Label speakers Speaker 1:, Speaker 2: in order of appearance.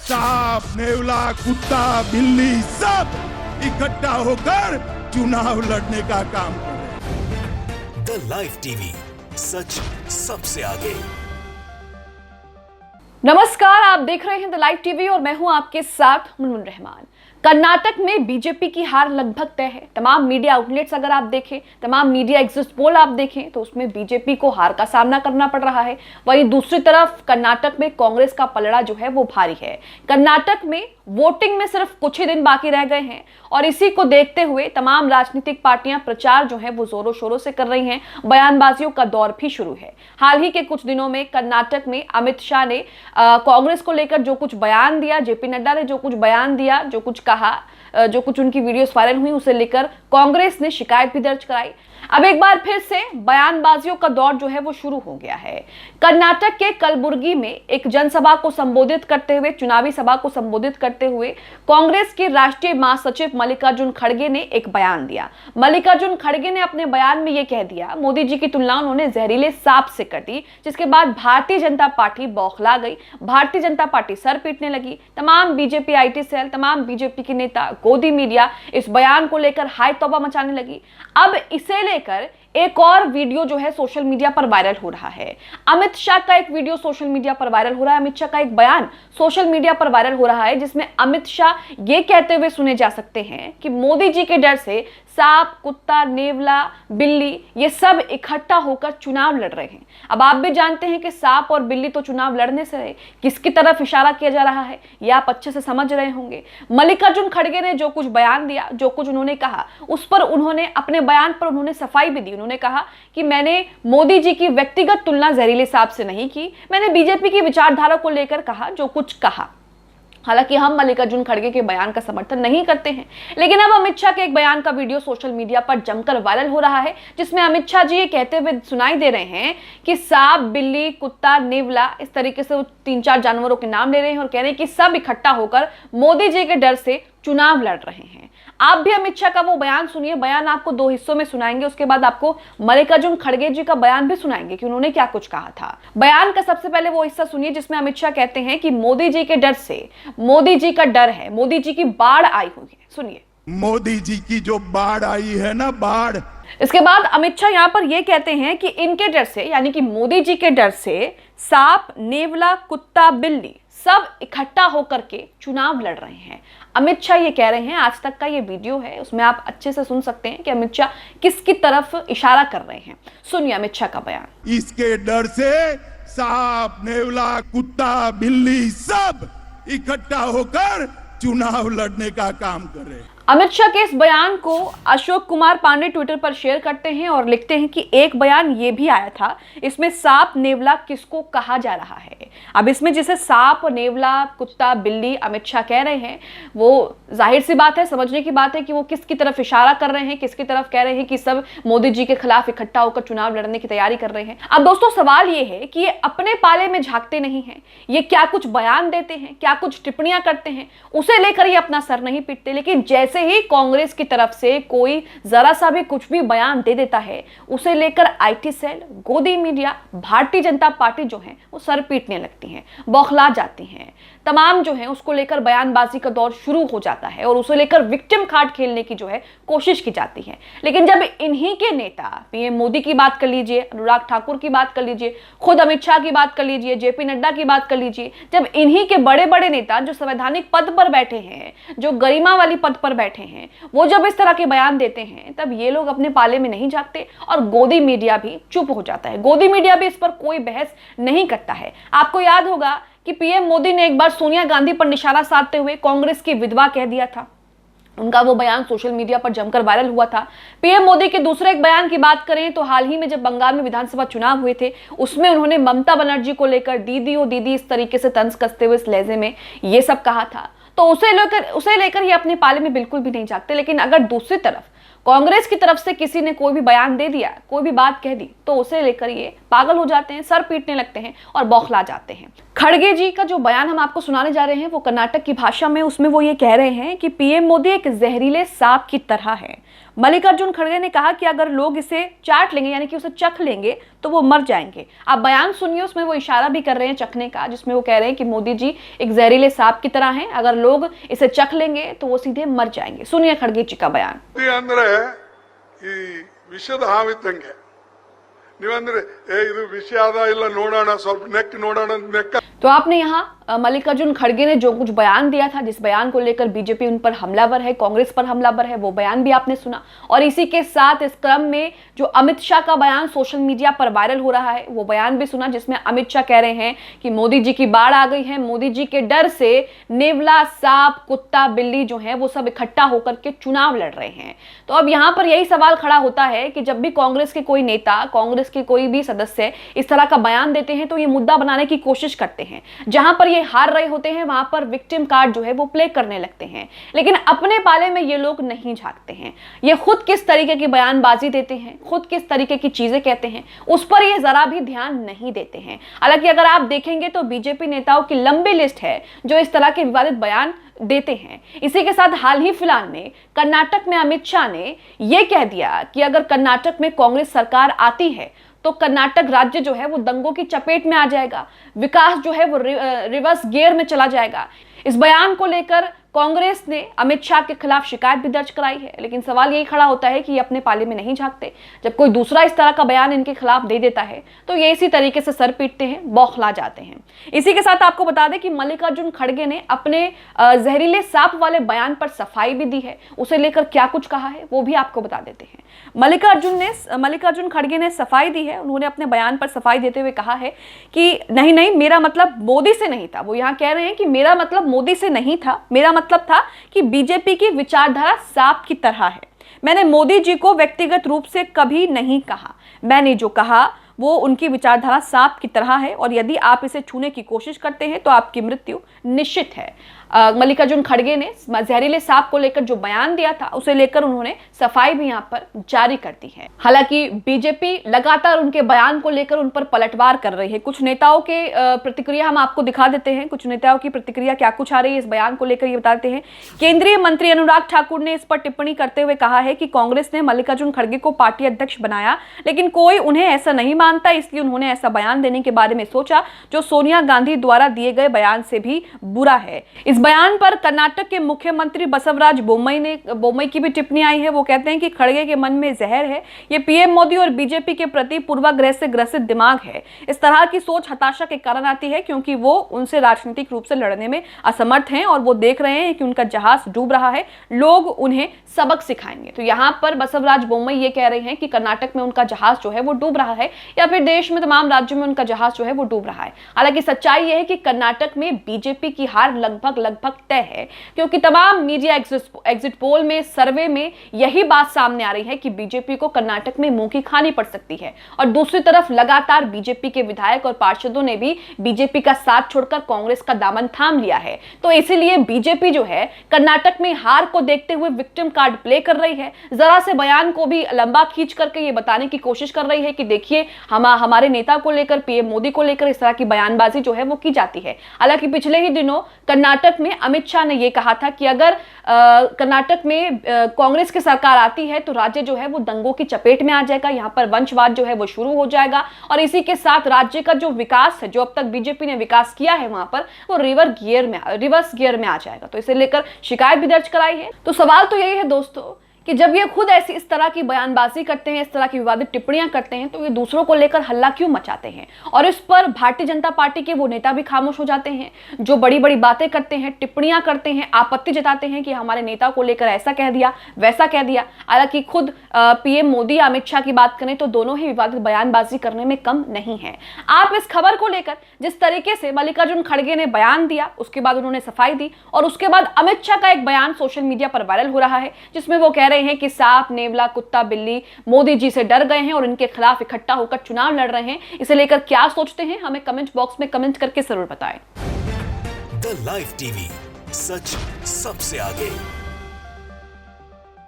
Speaker 1: सांप, नेवला, कुत्ता, बिल्ली सब इकट्ठा होकर चुनाव लड़ने का काम करें।
Speaker 2: द लाइव टीवी, सच सबसे आगे।
Speaker 3: नमस्कार, आप देख रहे हैं द लाइव टीवी और मैं हूं आपके साथ मुनमुन रहमान। कर्नाटक में बीजेपी की हार लगभग तय है। तमाम मीडिया आउटलेट्स अगर आप देखें, तमाम मीडिया एग्जिट पोल आप देखें तो उसमें बीजेपी को हार का सामना करना पड़ रहा है। वहीं दूसरी तरफ कर्नाटक में कांग्रेस का पलड़ा जो है वो भारी है। कर्नाटक में वोटिंग में सिर्फ कुछ ही दिन बाकी रह गए हैं और इसी को देखते हुए तमाम राजनीतिक पार्टियां प्रचार जो है वो जोरों शोरों से कर रही हैं। बयानबाजियों का दौर भी शुरू है। हाल ही के कुछ दिनों में कर्नाटक में अमित शाह ने कांग्रेस को लेकर जो कुछ बयान दिया, जेपी नड्डा ने जो कुछ बयान दिया, जो कुछ कहा, जो कुछ उनकी वीडियोस वायरल हुई, उसे लेकर कांग्रेस ने शिकायत भी दर्ज कराई। अब एक बार फिर से बयानबाजियों का दौर जो है वो शुरू हो गया है। कर्नाटक के कलबुर्गी में एक जनसभा को संबोधित करते हुए, चुनावी सभा को संबोधित करते हुए कांग्रेस के राष्ट्रीय महासचिव मल्लिकार्जुन खड़गे ने एक बयान दिया। मल्लिकार्जुन खड़गे ने अपने बयान में यह कह दिया, मोदी जी की तुलना उन्होंने जहरीले सांप से कर दी, जिसके बाद भारतीय जनता पार्टी बौखला गई। भारतीय जनता पार्टी सर पीटने लगी। तमाम बीजेपी आईटी सेल, तमाम बीजेपी के नेता, गोदी मीडिया इस बयान को लेकर हाय तौबा मचाने लगी। अब इसे लेकर एक और वीडियो जो है सोशल मीडिया पर वायरल हो रहा है। अमित शाह का एक वीडियो सोशल मीडिया पर वायरल हो रहा है। अमित शाह का एक बयान सोशल मीडिया पर वायरल हो रहा है, जिसमें अमित शाह ये कहते हुए सुने जा सकते हैं कि मोदी जी के डर से सांप, कुत्ता, नेवला, बिल्ली ये सब इकट्ठा होकर चुनाव लड़ रहे हैं। अब आप भी जानते हैं कि सांप और बिल्ली तो चुनाव लड़ने से रहे। किसकी तरफ इशारा किया जा रहा है ये आप अच्छे से समझ रहे होंगे। मल्लिकार्जुन खड़गे ने जो कुछ बयान दिया, जो कुछ उन्होंने कहा, उस पर उन्होंने अपने बयान पर उन्होंने सफाई भी दी। उन्होंने कहा कि मैंने मोदी जी की व्यक्तिगत तुलना जहरीले सांप से नहीं की, मैंने बीजेपी की विचारधारा को लेकर कहा जो कुछ कहा। हालांकि हम मल्लिकार्जुन खड़गे के बयान का समर्थन नहीं करते हैं, लेकिन अब अमित शाह के एक बयान का वीडियो सोशल मीडिया पर जमकर वायरल हो रहा है, जिसमें अमित शाह जी ये कहते हुए सुनाई दे रहे हैं कि सांप, बिल्ली, कुत्ता, नेवला, इस तरीके से वो 3-4 जानवरों के नाम ले रहे हैं और कह रहे हैं कि सब इकट्ठा होकर मोदी जी के डर से चुनाव लड़ रहे हैं। आप भी अमित शाह का वो बयान सुनिए। बयान आपको 2 हिस्सों में सुनाएंगे, उसके बाद आपको मल्लिकार्जुन खड़गे जी का बयान भी सुनाएंगे कि उन्होंने क्या कुछ कहा था। बयान का सबसे पहले वो हिस्सा सुनिए जिसमें अमित शाह कहते हैं कि मोदी जी के डर से, मोदी जी का डर है, मोदी जी की बाढ़ आई हुई है। सुनिए।
Speaker 1: मोदी जी की जो बाढ़ आई है ना, बाढ़।
Speaker 3: इसके बाद अमित शाह यहां पर यह कहते हैं कि इनके डर से, यानी कि मोदी जी के डर से सांप, नेवला, कुत्ता, बिल्ली सब इकट्ठा होकर के चुनाव लड़ रहे हैं। अमित शाह ये कह रहे हैं। आज तक का ये वीडियो है, उसमें आप अच्छे से सुन सकते हैं कि अमित शाह किसकी तरफ इशारा कर रहे हैं। सुनिए अमित शाह का बयान।
Speaker 1: इसके डर से सांप, नेवला, कुत्ता, बिल्ली सब इकट्ठा होकर चुनाव लड़ने का काम करे।
Speaker 3: अमित शाह के इस बयान को अशोक कुमार पांडे ट्विटर पर शेयर करते हैं और लिखते हैं कि एक बयान ये भी आया था, इसमें सांप, नेवला किसको कहा जा रहा है। अब इसमें जिसे सांप, नेवला, कुत्ता, बिल्ली अमित शाह कह रहे हैं, वो जाहिर सी बात है, समझने की बात है कि वो किसकी तरफ इशारा कर रहे हैं, किसकी तरफ कह रहे हैं कि सब मोदी जी के खिलाफ इकट्ठा होकर चुनाव लड़ने की तैयारी कर रहे हैं। अब दोस्तों सवाल ये है कि ये अपने पाले में झांकते नहीं हैं, ये क्या कुछ बयान देते हैं, क्या कुछ टिप्पणियां करते हैं, उसे लेकर ये अपना सर नहीं पीटते, लेकिन जैसे ही कांग्रेस की तरफ से कोई जरा सा भी कुछ भी बयान दे देता है, उसे लेकर आईटी सेल, गोदी मीडिया, भारतीय जनता पार्टी जो है वो सर पीटने लगती हैं, बौखला जाती हैं। तमाम जो है उसको लेकर बयानबाजी का दौर शुरू हो जाता है और उसे लेकर विक्टिम कार्ड खेलने की जो है कोशिश की जाती है। लेकिन जब इन्हीं के नेता, पीएम मोदी की बात कर लीजिए, अनुराग ठाकुर की बात कर लीजिए, खुद अमित शाह की बात कर लीजिए, जेपी नड्डा की बात कर लीजिए, जब इन्हीं के बड़े बड़े नेता जो संवैधानिक पद पर बैठे हैं, जो गरिमा वाली पद पर बैठे हैं, वो जब इस तरह के बयान देते हैं, तब ये लोग अपने पाले में नहीं झांकते और गोदी मीडिया भी चुप हो जाता है। गोदी मीडिया भी इस पर कोई बहस नहीं करता है। आपको याद होगा कि पीएम मोदी ने एक बार सोनिया गांधी पर निशाना साधते हुए कांग्रेस की विधवा कह दिया था। उनका वो बयान सोशल मीडिया पर जमकर वायरल हुआ था। पीएम मोदी के दूसरे एक बयान की बात करें तो हाल ही में जब बंगाल में विधानसभा चुनाव हुए थे, उसमें उन्होंने ममता बनर्जी को लेकर दीदी ओ दीदी इस तरीके से तंज कसते हुए इस लहजे में ये सब कहा था। तो उसे लेकर ये अपने पाले में बिल्कुल भी नहीं झांकते। लेकिन अगर दूसरी तरफ कांग्रेस की तरफ से किसी ने कोई भी बयान दे दिया, कोई भी बात कह दी, तो उसे लेकर ये पागल हो जाते हैं, सर पीटने लगते हैं और बौखला जाते हैं। खड़गे जी का जो बयान हम आपको सुनाने जा रहे हैं वो कर्नाटक की भाषा में, उसमें वो ये कह रहे हैं कि पीएम मोदी एक जहरीले सांप की तरह है। मल्लिकार्जुन खड़गे ने कहा कि अगर लोग इसे चाट लेंगे यानी कि उसे चख लेंगे तो वो मर जाएंगे। आप बयान सुनिए, उसमें वो इशारा भी कर रहे हैं चखने का, जिसमें वो कह रहे हैं कि मोदी जी एक जहरीले सांप की तरह हैं, अगर लोग इसे चख लेंगे तो वो सीधे मर जाएंगे। सुनिए खड़गे जी का बयान।
Speaker 4: ಅಂದ್ರೆ ಈ ವಿಷದ ಹಾವಿದ್ದಂಗೆ ನೀವಂದ್ರೆ ಇದು ವಿಷ ಆದ ಇಲ್ಲ ನೋಡೋಣ ಸ್ವಲ್ಪ ನೆಕ್ ನೋಡೋಣ ನೆಕ್ಕ।
Speaker 3: तो आपने यहाँ मल्लिकार्जुन खड़गे ने जो कुछ बयान दिया था, जिस बयान को लेकर बीजेपी उन पर हमलावर है, कांग्रेस पर हमलावर है, वो बयान भी आपने सुना। और इसी के साथ इस क्रम में जो अमित शाह का बयान सोशल मीडिया पर वायरल हो रहा है, वो बयान भी सुना, जिसमें अमित शाह कह रहे हैं कि मोदी जी की बाढ़ आ गई है, मोदी जी के डर से नेवला, सांप, कुत्ता, बिल्ली जो है वो सब इकट्ठा होकर के चुनाव लड़ रहे हैं। तो अब यहाँ पर यही सवाल खड़ा होता है कि जब भी कांग्रेस के कोई नेता, कांग्रेस के कोई भी सदस्य इस तरह का बयान देते हैं तो ये मुद्दा बनाने की कोशिश करते हैं। जहां पर ये हार रहे होते हैं वहां पर विक्टिम कार्ड जो है वो प्ले करने लगते हैं, लेकिन अपने पाले में ये लोग नहीं झांकते हैं। ये खुद किस तरीके की बयानबाजी देते हैं, खुद किस तरीके की चीजें कहते हैं, उस पर ये जरा भी ध्यान नहीं देते हैं। हालांकि अगर आप देखेंगे तो बीजेपी नेताओं की लंबी लिस्ट है जो इस तरह के विवादित बयान देते हैं। इसी के साथ हाल ही फिलहाल में कर्नाटक में अमित शाह ने यह कह दिया कि अगर कर्नाटक में कांग्रेस सरकार आती है तो कर्नाटक राज्य जो है वो दंगों की चपेट में आ जाएगा, विकास जो है वो रिवर्स गियर में चला जाएगा। इस बयान को लेकर कांग्रेस ने अमित शाह के खिलाफ शिकायत भी दर्ज कराई है, लेकिन सवाल यही खड़ा होता है कि ये अपने पाले में नहीं झांकते। जब कोई दूसरा इस तरह का बयान इनके खिलाफ दे देता है तो ये इसी तरीके से सर पीटते हैं, बौखला जाते हैं। इसी के साथ आपको बता दें कि मल्लिकार्जुन खड़गे ने अपने जहरीले सांप वाले बयान पर सफाई भी दी है। उसे लेकर क्या कुछ कहा है वो भी आपको बता देते हैं। मल्लिकार्जुन खड़गे ने सफाई दी है। उन्होंने अपने बयान पर सफाई देते हुए कहा है कि नहीं, मेरा मतलब मोदी से नहीं था। वो यहाँ कह रहे हैं कि मेरा मतलब मोदी से नहीं था, मेरा मतलब था कि बीजेपी की विचारधारा सांप की तरह है। मैंने मोदी जी को व्यक्तिगत रूप से कभी नहीं कहा। मैंने जो कहा वो उनकी विचारधारा सांप की तरह है और यदि आप इसे छूने की कोशिश करते हैं तो आपकी मृत्यु निश्चित है। मल्लिकार्जुन खड़गे ने जहरीले सांप को लेकर जो बयान दिया था उसे लेकर उन्होंने सफाई भी यहां पर जारी कर दी है। हालांकि बीजेपी लगातार उनके बयान को लेकर उन पर पलटवार कर रही है। कुछ नेताओं के प्रतिक्रिया हम आपको दिखा देते हैं, कुछ नेताओं की प्रतिक्रिया क्या कुछ आ रही है इस बयान को लेकर ये बताते हैं। केंद्रीय मंत्री अनुराग ठाकुर ने इस पर टिप्पणी करते हुए कहा है कि कांग्रेस ने मल्लिकार्जुन खड़गे को पार्टी अध्यक्ष बनाया, लेकिन कोई उन्हें ऐसा नहीं मानता, इसलिए उन्होंने ऐसा बयान देने के बारे में सोचा जो सोनिया गांधी द्वारा दिए गए बयान से भी बुरा है। इस बयान पर कर्नाटक के मुख्यमंत्री बसवराज बोम्मई की भी टिप्पणी आई है। वो कहते हैं कि खड़गे के मन में जहर है, ये पीएम मोदी और बीजेपी के प्रति पूर्वाग्रह से ग्रसित दिमाग है। इस तरह की सोच हताशा के कारण आती है क्योंकि वो उनसे राजनीतिक रूप से लड़ने में असमर्थ हैं और वो देख रहे हैं कि उनका जहाज डूब रहा है, लोग उन्हें सबक सिखाएंगे। तो यहाँ पर बसवराज बोम्मई ये कह रहे हैं कि कर्नाटक में उनका जहाज जो है वो डूब रहा है या फिर देश में तमाम राज्यों में उनका जहाज जो है वो डूब रहा है। हालांकि सच्चाई यह है कि कर्नाटक में बीजेपी की हार लगभग तय है, क्योंकि तमाम मीडिया एग्जिट पोल में, सर्वे में यही बात सामने आ रही है कि बीजेपी को कर्नाटक में मुंह की खानी पड़ सकती है। और दूसरी तरफ लगातार बीजेपी के विधायक और पार्षदों ने भी बीजेपी का साथ छोड़कर कांग्रेस का दामन थाम लिया है। तो इसीलिए बीजेपी जो है कर्नाटक में हार को देखते हुए विक्टिम कार्ड प्ले कर रही है। जरा से बयान को भी लंबा खींच करके ये बताने की कोशिश कर रही है कि देखिए हमारे नेता को लेकर, पीएम मोदी को लेकर इस तरह की बयानबाजी जो है वो की जाती है। हालांकि पिछले ही दिनों कर्नाटक में अमित शाह ने यह कहा था कि अगर कर्नाटक में कांग्रेस की सरकार आती है तो राज्य जो है वो दंगों की चपेट में आ जाएगा, यहां पर वंशवाद जो है वो शुरू हो जाएगा और इसी के साथ राज्य का जो विकास है, जो अब तक बीजेपी ने विकास किया है वहां पर, वो रिवर्स गियर में आ जाएगा। तो इसे लेकर शिकायत भी दर्ज कराई है। तो सवाल तो यही है दोस्तों कि जब ये खुद ऐसी इस तरह की बयानबाजी करते हैं, इस तरह की विवादित टिप्पणियां करते हैं, तो ये दूसरों को लेकर हल्ला क्यों मचाते हैं? और इस पर भारतीय जनता पार्टी के वो नेता भी खामोश हो जाते हैं जो बड़ी बड़ी बातें करते हैं, टिप्पणियां करते हैं, आपत्ति जताते हैं कि हमारे नेता को लेकर ऐसा कह दिया, वैसा कह दिया। हालांकि खुद पीएम मोदी, अमित शाह की बात करें तो दोनों ही विवादित बयानबाजी करने में कम नहीं है। आप इस खबर को लेकर जिस तरीके से मल्लिकार्जुन खड़गे ने बयान दिया, उसके बाद उन्होंने सफाई दी और उसके बाद अमित शाह का एक बयान सोशल मीडिया पर वायरल हो रहा है जिसमें वो कह रहे हैं कि सांप, नेवला, कुत्ता, बिल्ली मोदी जी से डर गए हैं और इनके खिलाफ इकट्ठा होकर चुनाव लड़ रहे हैं। इसे लेकर क्या सोचते हैं हमें कमेंट बॉक्स में कमेंट करके जरूर बताएं।
Speaker 2: द लाइव टीवी, सच सबसे आगे।